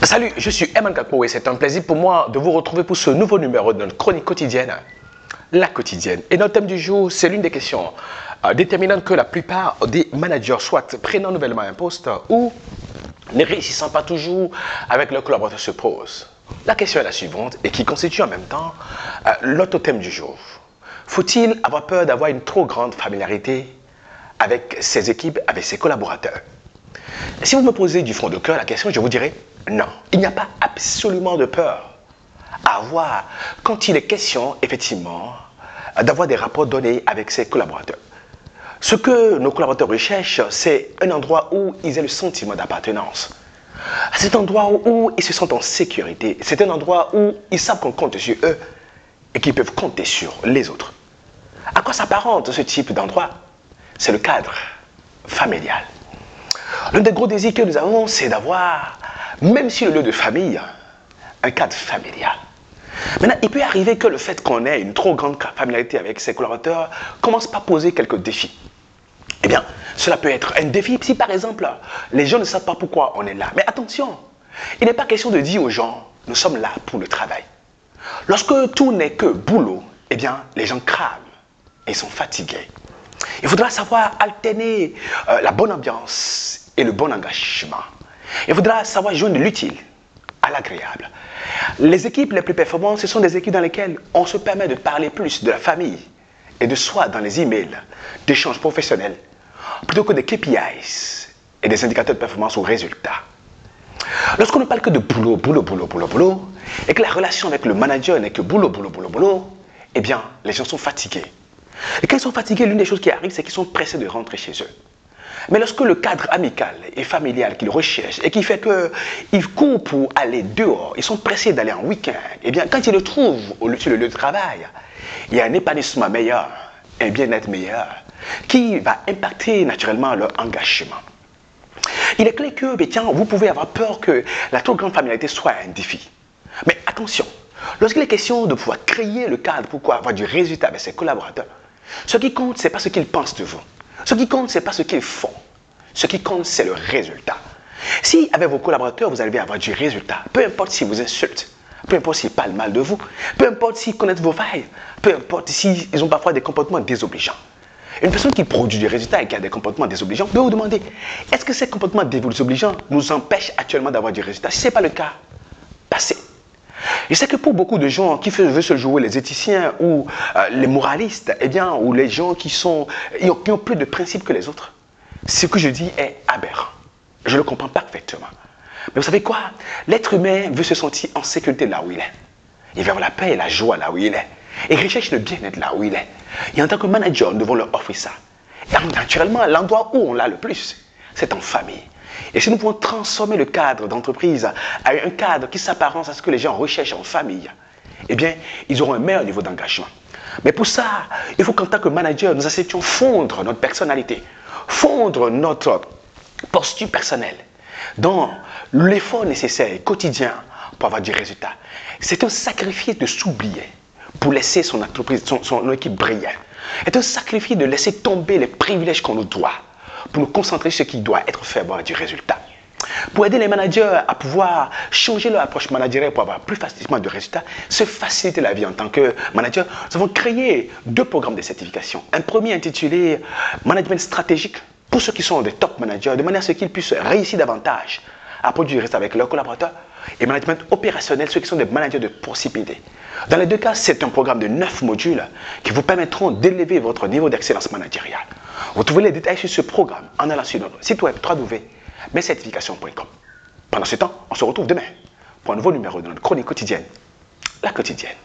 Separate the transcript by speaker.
Speaker 1: Salut, je suis Eman Kakpo et c'est un plaisir pour moi de vous retrouver pour ce nouveau numéro de notre chronique quotidienne, la quotidienne. Et notre thème du jour, c'est l'une des questions déterminantes que la plupart des managers, soit prenant nouvellement un poste ou ne réussissant pas toujours avec leurs collaborateurs, se posent. La question est la suivante et qui constitue en même temps l'autre thème du jour. Faut-il avoir peur d'avoir une trop grande familiarité avec ses équipes, avec ses collaborateurs? Si vous me posez du fond de cœur la question, je vous dirais non. Il n'y a pas absolument de peur à avoir quand il est question, effectivement, d'avoir des rapports donnés avec ses collaborateurs. Ce que nos collaborateurs recherchent, c'est un endroit où ils aient le sentiment d'appartenance. C'est un endroit où ils se sentent en sécurité. C'est un endroit où ils savent qu'on compte sur eux et qu'ils peuvent compter sur les autres. À quoi s'apparente ce type d'endroit? C'est le cadre familial. L'un des gros désirs que nous avons, c'est d'avoir, même si le lieu de famille, un cadre familial. Maintenant, il peut arriver que le fait qu'on ait une trop grande familiarité avec ses collaborateurs commence par poser quelques défis. Eh bien, cela peut être un défi si par exemple, les gens ne savent pas pourquoi on est là. Mais attention, il n'est pas question de dire aux gens, nous sommes là pour le travail. Lorsque tout n'est que boulot, eh bien, les gens crament et sont fatigués. Il faudra savoir alterner la bonne ambiance et le bon engagement. Il faudra savoir joindre l'utile à l'agréable. Les équipes les plus performantes, ce sont des équipes dans lesquelles on se permet de parler plus de la famille et de soi dans les emails d'échanges professionnels plutôt que des KPIs et des indicateurs de performance ou résultats. Lorsqu'on ne parle que de boulot, et que la relation avec le manager n'est que boulot, eh bien, les gens sont fatigués. Et quand ils sont fatigués, l'une des choses qui arrive, c'est qu'ils sont pressés de rentrer chez eux. Mais lorsque le cadre amical et familial qu'ils recherchent et qui fait qu'ils courent pour aller dehors, ils sont pressés d'aller en week-end, eh bien, quand ils le trouvent sur le lieu de travail, il y a un épanouissement meilleur, un bien-être meilleur, qui va impacter naturellement leur engagement. Il est clair que, tiens, vous pouvez avoir peur que la trop grande familiarité soit un défi. Mais attention, lorsqu'il est question de pouvoir créer le cadre pour avoir du résultat avec ses collaborateurs, ce qui compte, ce n'est pas ce qu'ils pensent de vous. Ce qui compte, ce n'est pas ce qu'ils font. Ce qui compte, c'est le résultat. Si avec vos collaborateurs, vous allez avoir du résultat, peu importe s'ils vous insultent, peu importe s'ils parlent mal de vous, peu importe s'ils connaissent vos failles, peu importe s'ils ont parfois des comportements désobligeants. Une personne qui produit du résultat et qui a des comportements désobligeants peut vous demander, est-ce que ces comportements désobligeants nous empêchent actuellement d'avoir du résultat? Si ce n'est pas le cas, passez. Je sais que pour beaucoup de gens qui veulent se jouer les éthiciens ou les moralistes, eh bien, ou les gens qui ont plus de principes que les autres, ce que je dis est aberrant. Je le comprends parfaitement. Mais vous savez quoi? L'être humain veut se sentir en sécurité là où il est. Il veut avoir la paix et la joie là où il est. Et recherche le bien-être là où il est. Et en tant que manager, nous devons leur offrir ça. Et naturellement, l'endroit où on l'a le plus, c'est en famille. Et si nous pouvons transformer le cadre d'entreprise à un cadre qui s'apparente à ce que les gens recherchent en famille, eh bien, ils auront un meilleur niveau d'engagement. Mais pour ça, il faut qu'en tant que manager, nous acceptions fondre notre personnalité, fondre notre posture personnelle dans l'effort nécessaire quotidien pour avoir du résultat. C'est un sacrifice de s'oublier pour laisser son entreprise, son équipe briller. C'est un sacrifice de laisser tomber les privilèges qu'on nous doit pour nous concentrer sur ce qui doit être fait pour avoir du résultat. Pour aider les managers à pouvoir changer leur approche managériale pour avoir plus facilement de résultats, se faciliter la vie en tant que manager, nous avons créé 2 programmes de certification. Un premier intitulé Management stratégique pour ceux qui sont des top managers, de manière à ce qu'ils puissent réussir davantage à produire du résultat avec leurs collaborateurs. Et management opérationnel, ceux qui sont des managers de proximité. Dans les 2 cas, c'est un programme de 9 modules qui vous permettront d'élever votre niveau d'excellence managériale. Vous trouvez les détails sur ce programme en allant sur notre site web www.mescertifications.com. Pendant ce temps, on se retrouve demain pour un nouveau numéro de notre chronique quotidienne, la quotidienne.